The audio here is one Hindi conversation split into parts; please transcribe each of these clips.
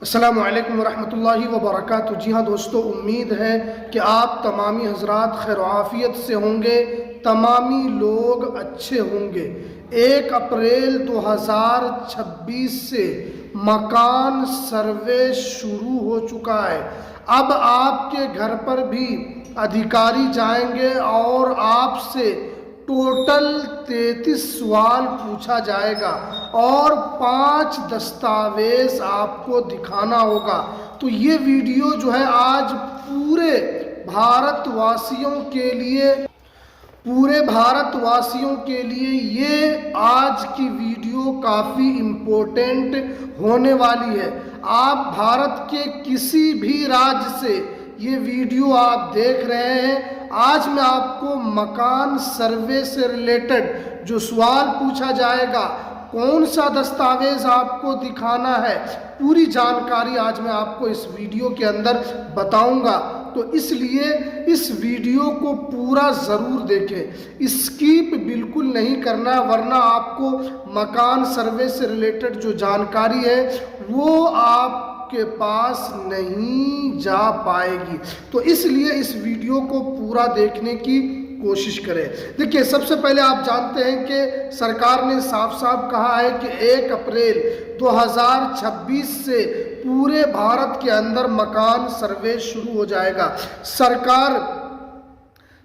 अस्सलामु अलैकुम वरहमतुल्लाहि वबरकातुहू। जी हाँ दोस्तों, उम्मीद है कि आप तमामी हजरात खैर आफियत से होंगे, तमामी लोग अच्छे होंगे। 1 अप्रैल 2026 से मकान सर्वे शुरू हो चुका है। अब आपके घर पर भी अधिकारी जाएंगे और आपसे टोटल 33 सवाल पूछा जाएगा और 5 दस्तावेज आपको दिखाना होगा। तो ये वीडियो जो है आज पूरे भारतवासियों के लिए ये आज की वीडियो काफ़ी इम्पोर्टेंट होने वाली है। आप भारत के किसी भी राज्य से ये वीडियो आप देख रहे हैं, आज मैं आपको मकान सर्वे से रिलेटेड जो सवाल पूछा जाएगा, कौन सा दस्तावेज आपको दिखाना है, पूरी जानकारी आज मैं आपको इस वीडियो के अंदर बताऊंगा। तो इसलिए इस वीडियो को पूरा ज़रूर देखें, स्किप बिल्कुल नहीं करना, वरना आपको मकान सर्वे से रिलेटेड जो जानकारी है वो आपके पास नहीं जा पाएगी। तो इसलिए इस वीडियो को पूरा देखने की कोशिश करें। देखिए, सबसे पहले आप जानते हैं कि सरकार ने साफ साफ कहा है कि 1 अप्रैल 2026 से पूरे भारत के अंदर मकान सर्वे शुरू हो जाएगा।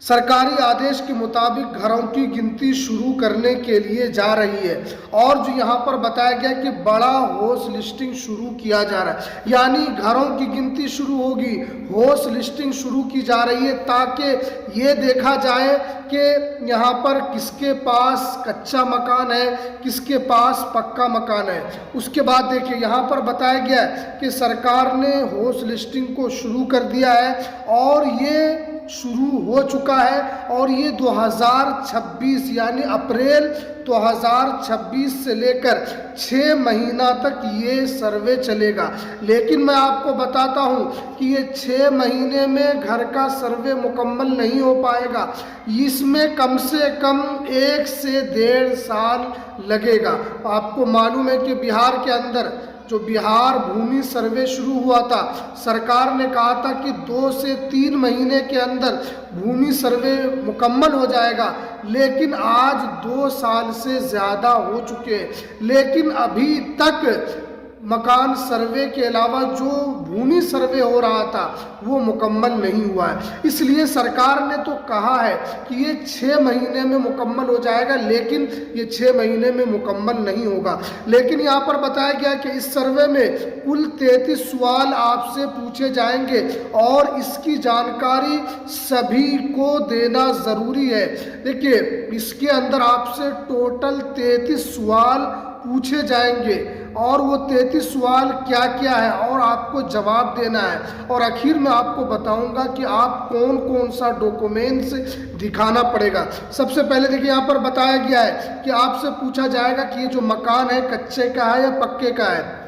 सरकारी आदेश के मुताबिक घरों की गिनती शुरू करने के लिए जा रही है। और जो यहाँ पर बताया गया कि बड़ा हाउस लिस्टिंग शुरू किया जा रहा है, यानी घरों की गिनती शुरू होगी, हाउस लिस्टिंग शुरू की जा रही है ताकि ये देखा जाए कि यहाँ पर किसके पास कच्चा मकान है, किसके पास पक्का मकान है। उसके बाद देखिए, यहाँ पर बताया गया है कि सरकार ने हाउस लिस्टिंग को शुरू कर दिया है और ये शुरू हो चुका है और ये 2026 यानी अप्रैल 2026 से लेकर 6 महीना तक ये सर्वे चलेगा। लेकिन मैं आपको बताता हूँ कि ये 6 महीने में घर का सर्वे मुकम्मल नहीं हो पाएगा, इसमें कम से कम 1 से 1.5 साल लगेगा। आपको मालूम है कि बिहार के अंदर जो बिहार भूमि सर्वे शुरू हुआ था, सरकार ने कहा था कि 2 से 3 महीने के अंदर भूमि सर्वे मुकम्मल हो जाएगा, लेकिन आज 2 साल से ज़्यादा हो चुके हैं, लेकिन अभी तक मकान सर्वे के अलावा जो भूमि सर्वे हो रहा था वो मुकम्मल नहीं हुआ है। इसलिए सरकार ने तो कहा है कि ये 6 महीने में मुकम्मल हो जाएगा, लेकिन ये 6 महीने में मुकम्मल नहीं होगा। लेकिन यहाँ पर बताया गया कि इस सर्वे में कुल 33 सवाल आपसे पूछे जाएंगे और इसकी जानकारी सभी को देना ज़रूरी है। देखिए, इसके अंदर आपसे टोटल 33 सवाल पूछे जाएंगे और वो 33 सवाल क्या क्या है और आपको जवाब देना है। और आखिर में आपको बताऊंगा कि आप कौन कौन सा डॉक्यूमेंट्स दिखाना पड़ेगा। सबसे पहले देखिए, यहाँ पर बताया गया है कि आपसे पूछा जाएगा कि ये जो मकान है कच्चे का है या पक्के का है,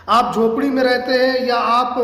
आप झोपड़ी में रहते हैं या आप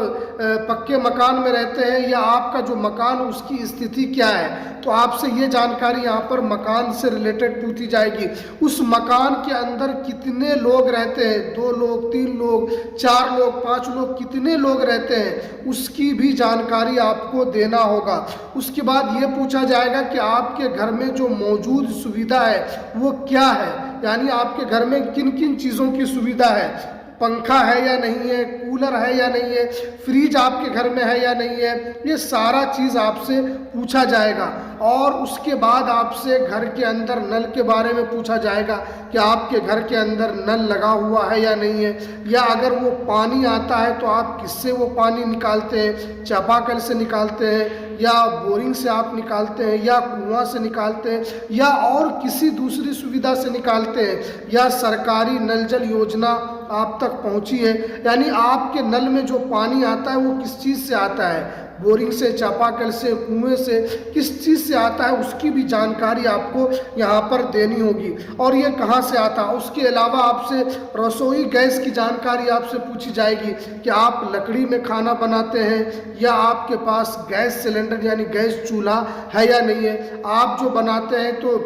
पक्के मकान में रहते हैं, या आपका जो मकान उसकी स्थिति क्या है। तो आपसे ये जानकारी यहाँ पर मकान से रिलेटेड पूछी जाएगी। उस मकान के अंदर कितने लोग रहते हैं, 2 लोग, 3 लोग, 4 लोग, 5 लोग, कितने लोग रहते हैं, उसकी भी जानकारी आपको देना होगा। उसके बाद ये पूछा जाएगा कि आपके घर में जो मौजूद सुविधा है वो क्या है, यानी आपके घर में किन किन चीज़ों की सुविधा है, पंखा है या नहीं है, कूलर है या नहीं है, फ्रिज आपके घर में है या नहीं है, ये सारा चीज़ आपसे पूछा जाएगा। और उसके बाद आपसे घर के अंदर नल के बारे में पूछा जाएगा कि आपके घर के अंदर नल लगा हुआ है या नहीं है, या अगर वो पानी आता है तो आप किससे वो पानी निकालते हैं, चापाकल से निकालते हैं या बोरिंग से आप निकालते हैं या कुआं से निकालते हैं या और किसी दूसरी सुविधा से निकालते हैं, या सरकारी नल जल योजना आप तक पहुंची है, यानी आपके नल में जो पानी आता है वो किस चीज़ से आता है, बोरिंग से, चापाकल से, कुएं से, किस चीज़ से आता है, उसकी भी जानकारी आपको यहाँ पर देनी होगी। और ये कहाँ से आता है। उसके अलावा आपसे रसोई गैस की जानकारी आपसे पूछी जाएगी कि आप लकड़ी में खाना बनाते हैं या आपके पास गैस सिलेंडर यानी गैस चूल्हा है या नहीं है। आप जो बनाते हैं तो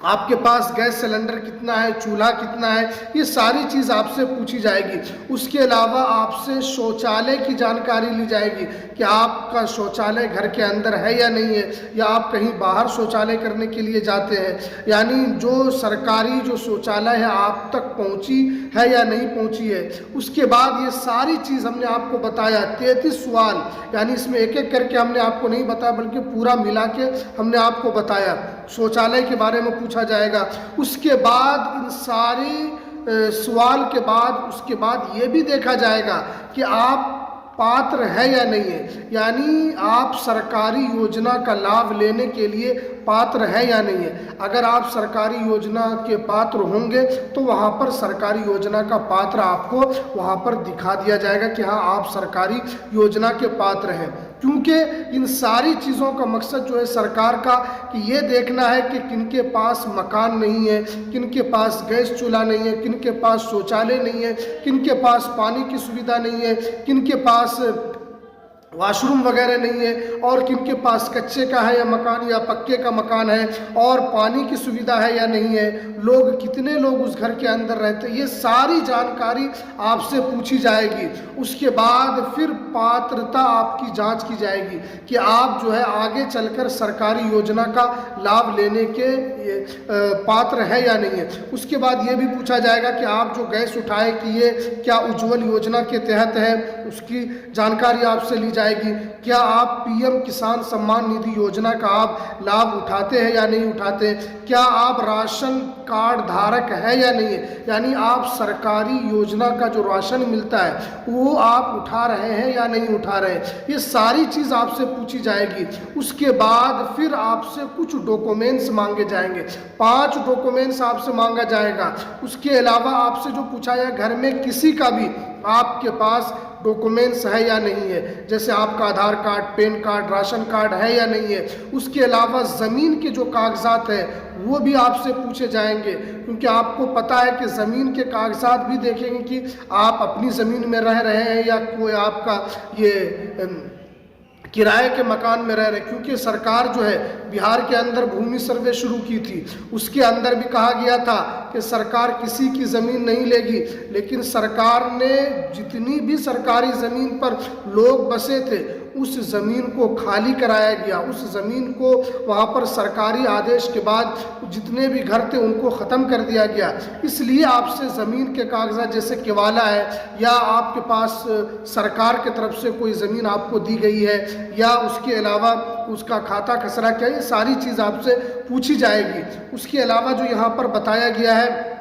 आपके पास गैस सिलेंडर कितना है, चूल्हा कितना है, ये सारी चीज़ आपसे पूछी जाएगी। उसके अलावा आपसे शौचालय की जानकारी ली जाएगी कि आपका शौचालय घर के अंदर है या नहीं है, या आप कहीं बाहर शौचालय करने के लिए जाते हैं, यानी जो सरकारी जो शौचालय है आप तक पहुंची है या नहीं पहुंची है। उसके बाद ये सारी चीज़ हमने आपको बताया, 33 सवाल, यानी इसमें एक एक करके हमने आपको नहीं बताया बल्कि पूरा मिला के हमने आपको बताया। शौचालय के बारे में पूछा जाएगा। उसके बाद इन सारी सवाल के बाद उसके बाद ये भी देखा जाएगा कि आप पात्र है या नहीं है, यानी आप सरकारी योजना का लाभ लेने के लिए पात्र है या नहीं है। अगर आप सरकारी योजना के पात्र होंगे तो वहाँ पर सरकारी योजना का पात्र आपको वहाँ पर दिखा दिया जाएगा कि हाँ आप सरकारी योजना के पात्र हैं। क्योंकि इन सारी चीज़ों का मकसद जो है सरकार का कि ये देखना है कि किनके पास मकान नहीं है, किनके पास गैस चूल्हा नहीं है, किनके पास शौचालय नहीं है, किनके पास पानी की सुविधा नहीं है, किनके पास वॉशरूम वगैरह नहीं है, और किनके पास कच्चे का है या मकान या पक्के का मकान है, और पानी की सुविधा है या नहीं है, लोग कितने लोग उस घर के अंदर रहते हैं, ये सारी जानकारी आपसे पूछी जाएगी। उसके बाद फिर पात्रता आपकी जांच की जाएगी कि आप जो है आगे चलकर सरकारी योजना का लाभ लेने के पात्र है या नहीं है। उसके बाद ये भी पूछा जाएगा कि आप जो गैस उठाए कि ये क्या उज्ज्वल योजना के तहत है, उसकी जानकारी आपसे ली जाएगी। क्या आप पीएम किसान सम्मान निधि योजना का आप लाभ उठाते हैं या नहीं उठाते, क्या आप राशन कार्ड धारक है या नहीं है, यानी आप सरकारी योजना का जो राशन मिलता है वो आप उठा रहे हैं या नहीं उठा रहे, ये सारी चीज़ आपसे पूछी जाएगी। उसके बाद फिर आपसे कुछ डॉक्यूमेंट्स मांगे जाएंगे, 5 डॉक्यूमेंट्स आपसे मांगा जाएगा। उसके अलावा आपसे जो पूछा जाए घर में किसी का भी आपके पास डॉक्यूमेंट्स है या नहीं है, जैसे आपका Aadhaar card, PAN card, ration card है या नहीं है। उसके अलावा ज़मीन के जो कागजात है वो भी आपसे पूछे जाएंगे, क्योंकि आपको पता है कि ज़मीन के कागजात भी देखेंगे कि आप अपनी ज़मीन में रह रहे हैं या कोई आपका ये किराए के मकान में रह रहे। क्योंकि सरकार जो है बिहार के अंदर भूमि सर्वे शुरू की थी, उसके अंदर भी कहा गया था कि सरकार किसी की ज़मीन नहीं लेगी, लेकिन सरकार ने जितनी भी सरकारी ज़मीन पर लोग बसे थे उस ज़मीन को खाली कराया गया, उस ज़मीन को वहाँ पर सरकारी आदेश के बाद जितने भी घर थे उनको ख़त्म कर दिया गया। इसलिए आपसे ज़मीन के कागजात जैसे केवाला है या आपके पास सरकार की तरफ से कोई ज़मीन आपको दी गई है या उसके अलावा उसका खाता खसरा क्या, ये सारी चीज़ आपसे पूछी जाएगी। उसके अलावा जो यहाँ पर बताया गया है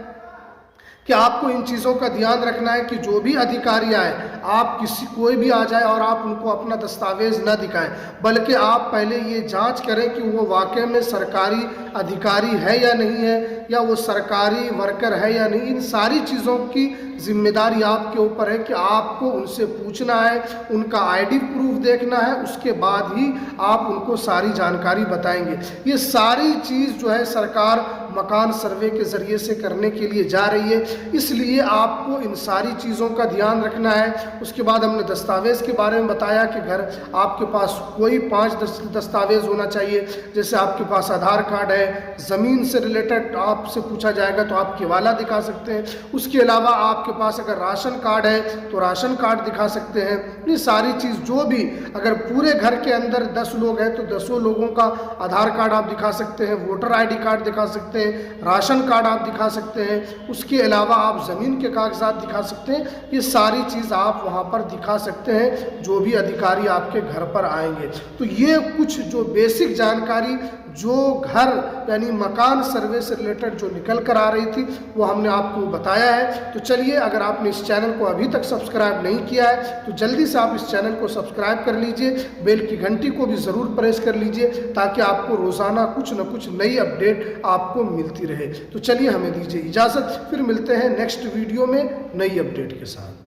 कि आपको इन चीज़ों का ध्यान रखना है कि जो भी अधिकारी आए, आप कोई भी आ जाए और आप उनको अपना दस्तावेज़ न दिखाएं, बल्कि आप पहले ये जांच करें कि वो वाकई में सरकारी अधिकारी है या नहीं है, या वो सरकारी वर्कर है या नहीं। इन सारी चीज़ों की जिम्मेदारी आपके ऊपर है कि आपको उनसे पूछना है, उनका आईडी प्रूफ देखना है, उसके बाद ही आप उनको सारी जानकारी बताएंगे। ये सारी चीज़ जो है सरकार मकान सर्वे के ज़रिए से करने के लिए जा रही है, इसलिए आपको इन सारी चीज़ों का ध्यान रखना है। उसके बाद हमने दस्तावेज़ के बारे में बताया कि घर आपके पास कोई 5 दस्तावेज़ होना चाहिए, जैसे आपके पास आधार कार्ड है, ज़मीन से रिलेटेड आपसे पूछा जाएगा तो आप केवाला दिखा सकते हैं। उसके अलावा आपके पास अगर राशन कार्ड है तो राशन कार्ड दिखा सकते हैं। ये सारी चीज़ जो भी, अगर पूरे घर के अंदर 10 लोग हैं तो 10 लोगों का आधार कार्ड आप दिखा सकते हैं, वोटर ID कार्ड दिखा सकते हैं, राशन कार्ड आप दिखा सकते हैं। उसके अलावा आप ज़मीन के कागजात दिखा सकते हैं। ये सारी चीज़ आप वहाँ पर दिखा सकते हैं जो भी अधिकारी आपके घर पर आएंगे। तो ये कुछ जो बेसिक जानकारी जो घर यानी मकान सर्वे से रिलेटेड जो निकल कर आ रही थी वो हमने आपको बताया है। तो चलिए, अगर आपने इस चैनल को अभी तक सब्सक्राइब नहीं किया है तो जल्दी से आप इस चैनल को सब्सक्राइब कर लीजिए, बेल की घंटी को भी ज़रूर प्रेस कर लीजिए ताकि आपको रोज़ाना कुछ न कुछ नई अपडेट आपको मिलती रहे। तो चलिए, हमें दीजिए इजाज़त, फिर मिलते हैं नेक्स्ट वीडियो में नई अपडेट के साथ।